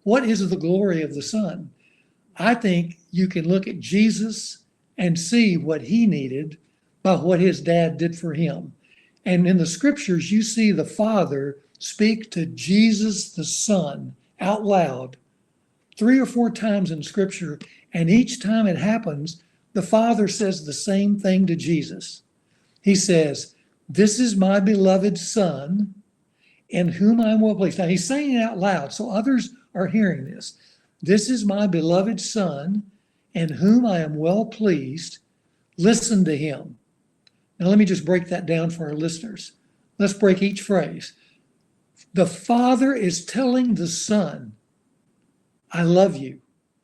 what is the glory of the Son? I think you can look at Jesus and see what he needed by what his dad did for him. And in the scriptures, you see the Father speak to Jesus, the Son, out loud 3 or 4 times in scripture. And each time it happens, the Father says the same thing to Jesus. He says, "This is my beloved Son, in whom I am well pleased." Now he's saying it out loud, so others are hearing this. "This is my beloved Son, in whom I am well pleased. Listen to him." Now let me just break that down for our listeners. Let's break each phrase. The Father is telling the Son, "I love you.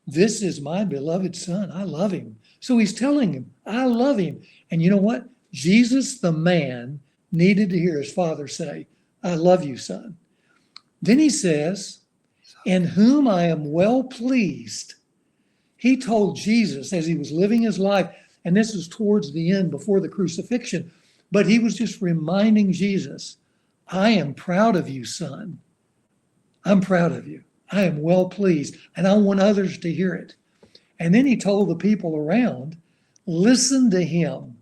This is my beloved Son. I love him." So he's telling him, "I love him." And you know what? Jesus, the man, needed to hear his Father say, "I love you, Son." Then he says, "In whom I am well pleased." He told Jesus as he was living his life, and this was towards the end before the crucifixion, but he was just reminding Jesus, "I am proud of you, Son. I'm proud of you. I am well pleased, and I want others to hear it." And then he told the people around, "Listen to him."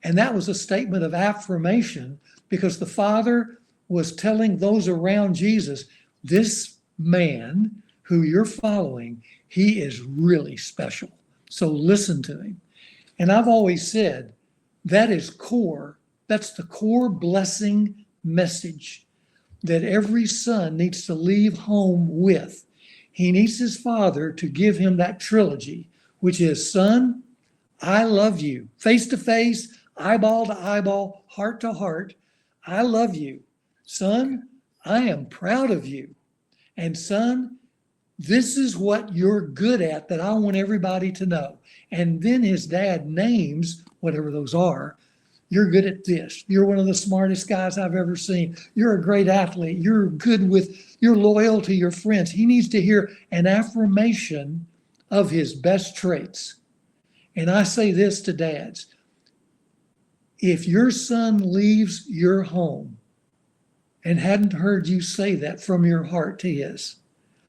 And that was a statement of affirmation, because the Father was telling those around Jesus, this man who you're following, he is really special. So listen to him. And I've always said that is core. That's the core blessing message that every son needs to leave home with. He needs his Father to give him that trilogy, which is, "Son, I love you." Face to face, eyeball to eyeball, heart to heart. "I love you. Son, I am proud of you. And son, this is what you're good at that I want everybody to know." And then his dad names whatever those are. "You're good at this. You're one of the smartest guys I've ever seen. You're a great athlete. You're good with, you're loyal to your friends." He needs to hear an affirmation of his best traits. And I say this to dads. If your son leaves your home and hadn't heard you say that from your heart to his,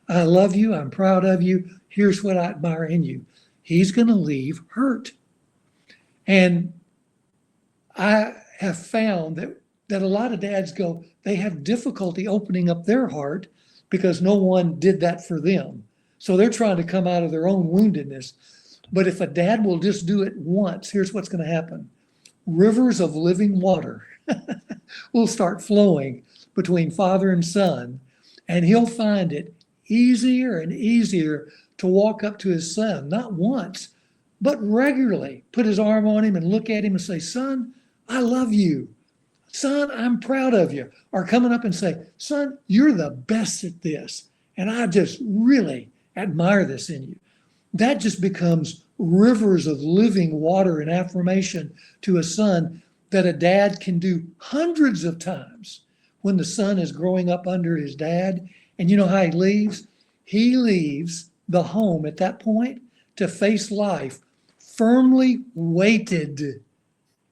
"I love you, I'm proud of you, here's what I admire in you," he's going to leave hurt. And I have found that a lot of dads they have difficulty opening up their heart because no one did that for them. So they're trying to come out of their own woundedness. But if a dad will just do it once, here's what's going to happen. Rivers of living water will start flowing between father and son, and he'll find it easier and easier to walk up to his son, not once, but regularly, put his arm on him and look at him and say, "Son, I love you. Son, I'm proud of you." Or coming up and say, "Son, you're the best at this, and I just really admire this in you." That just becomes rivers of living water and affirmation to a son that a dad can do hundreds of times when the son is growing up under his dad. And you know how he leaves? He leaves the home at that point to face life firmly weighted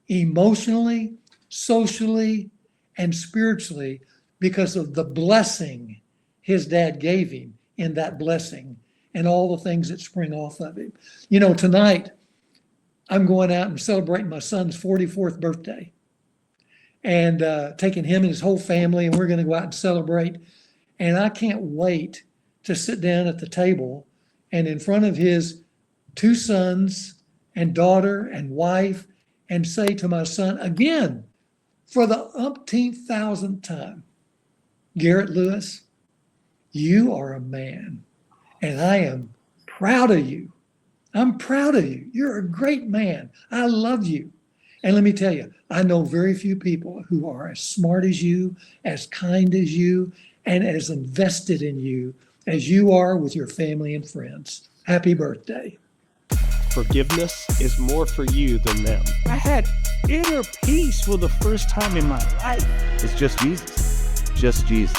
emotionally, socially, and spiritually because of the blessing his dad gave him in that blessing and all the things that spring off of it. You know, tonight I'm going out and celebrating my son's 44th birthday and taking him and his whole family, and we're going to go out and celebrate. And I can't wait to sit down at the table and in front of his 2 sons and daughter and wife and say to my son again, for the umpteenth thousandth time, "Garrett Lewis, you are a man. And I am proud of you. I'm proud of you. You're a great man. I love you." And let me tell you, I know very few people who are as smart as you, as kind as you, and as invested in you as you are with your family and friends. Happy birthday. Forgiveness is more for you than them. I had inner peace for the first time in my life. It's just Jesus. Just Jesus.